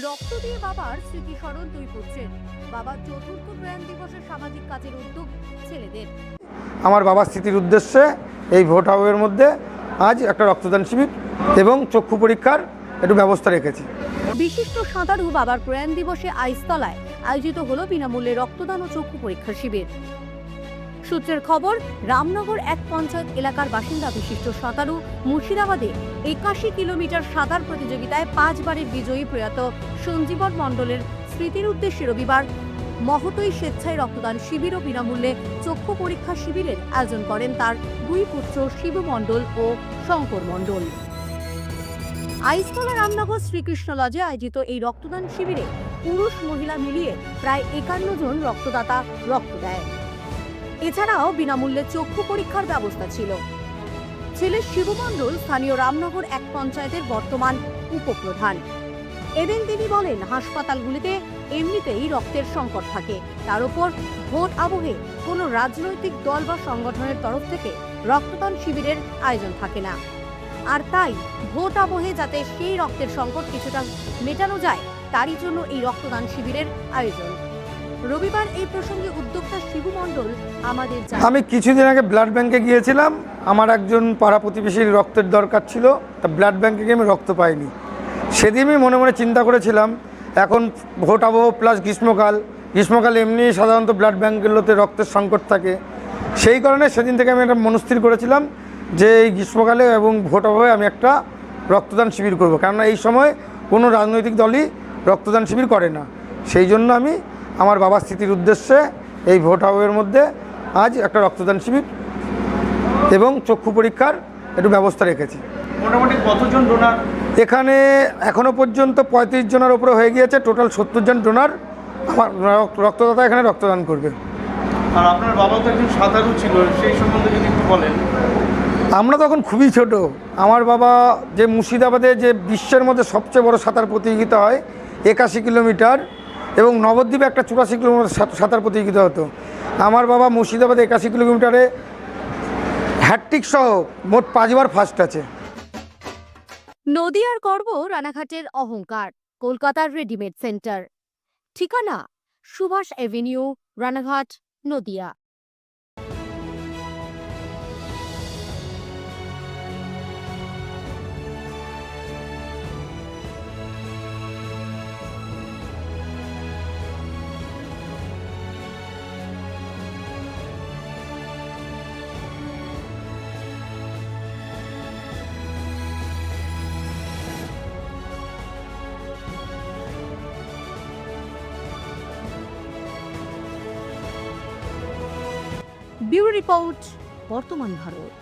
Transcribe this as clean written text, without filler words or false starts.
রক্ত দিয়ে বাবার স্মৃতিস্মরণ দুই পুত্রের। বাবার চতুর্থ প্রয়াণ দিবসের সামাজিক কাজের উদ্যোগ ছেলেদের। আমার বাবার স্মৃতির উদ্দেশ্যে এই ভোট হাউয়ের মধ্যে আজ একটা রক্তদান শিবির এবং চক্ষু পরীক্ষার একটু ব্যবস্থা রেখেছি। বিশিষ্ট সাঁতারু বাবার প্রয়াণ দিবসে আইসতলায় আয়োজিত হলো বিনামূল্যে রক্তদান ও চক্ষু পরীক্ষা শিবির। সূত্রের খবর, রামনগর এক পঞ্চায়েত এলাকার বাসিন্দা বিশিষ্ট সাঁতারু মুর্শিদাবাদে 81 কিলোমিটার সাঁতার প্রতিযোগিতায় 5 বারের বিজয়ী প্রয়াত সঞ্জীবন মণ্ডলের স্মৃতির উদ্দেশ্যে রবিবার মহতই স্বেচ্ছায় রক্তদান শিবির ও বিনামূল্যে চক্ষু পরীক্ষা শিবিরের আয়োজন করেন তার দুই পুত্র শিবু মণ্ডল ও শঙ্কর মণ্ডল। আইসতলা রামনগর শ্রীকৃষ্ণ লজে আয়োজিত এই রক্তদান শিবিরে পুরুষ মহিলা মিলিয়ে প্রায় 51 জন রক্তদাতা রক্ত দেয়। এছাড়াও বিনামূল্যে চক্ষু পরীক্ষার ব্যবস্থা ছিল। ছেলে শিবু মণ্ডল স্থানীয় রামনগর এক পঞ্চায়েতের বর্তমান উপপ্রধান। এদিন তিনি বলেন, হাসপাতালগুলিতে এমনিতেই রক্তের সংকট থাকে, তার উপর ভোট আবহে কোনো রাজনৈতিক দল বা সংগঠনের তরফ থেকে রক্তদান শিবিরের আয়োজন থাকে না। আর তাই ভোট আবহে যাতে সেই রক্তের সংকট কিছুটা মেটানো যায়, তারই জন্য এই রক্তদান শিবিরের আয়োজন। রবিবার এই প্রসঙ্গে উদ্যোক্তা শিবু মণ্ডল আমাদের আমি কিছুদিন আগে ব্লাড ব্যাংকে গিয়েছিলাম। আমার একজন পাড়া প্রতিবেশীর রক্তের দরকার ছিল, তা ব্লাড ব্যাংকে গিয়ে আমি রক্ত পাইনি। সেদিন আমি মনে মনে চিন্তা করেছিলাম, এখন ভোট আবহ প্লাস গ্রীষ্মকালে এমনি সাধারণত ব্লাড ব্যাংকগুলোতে রক্তের সংকট থাকে। সেই কারণে সেদিন থেকে আমি একটা মনস্থির করেছিলাম যে এই গ্রীষ্মকালে এবং ভোট আবহে আমি একটা রক্তদান শিবির করব, কেননা এই সময় কোনো রাজনৈতিক দলই রক্তদান শিবির করে না। সেই জন্য আমি আমার বাবার স্মৃতির উদ্দেশ্যে এই ভোট হাউয়ের মধ্যে আজ একটা রক্তদান শিবির এবং চক্ষু পরীক্ষার একটু ব্যবস্থা রেখেছি। মোটামুটি কতজন ডোনার? এখানে এখনও পর্যন্ত 35 জনের উপরে হয়ে গিয়েছে। টোটাল 70 জন ডোনার আমার রক্তদাতা এখানে রক্তদান করবে। আর আপনার বাবা তো একজন সাঁতারু ছিল, সেই সম্বন্ধে যদি একটু বলেন। আমরা তখন খুবই ছোট। আমার বাবা যে মুর্শিদাবাদে যে বিশ্বের মধ্যে সবচেয়ে বড় সাঁতার প্রতিযোগিতা হয় 81 কিলোমিটার এবং নবদ্বীপে একটা 84 কিলোমিটার সাঁতার প্রতিযোগিতা হতো। আমার বাবা মুর্শিদাবাদে 81 কিলোমিটারে হ্যাট্রিক সহ মোট 5 বার ফার্স্ট আছে। নদিয়ার গর্ব, রানাঘাটের অহংকার, কলকাতার রেডিমেড সেন্টার। ঠিকানা Subhash avenue, Ranaghat, Nadia. Bureau report, Bartaman Bharat.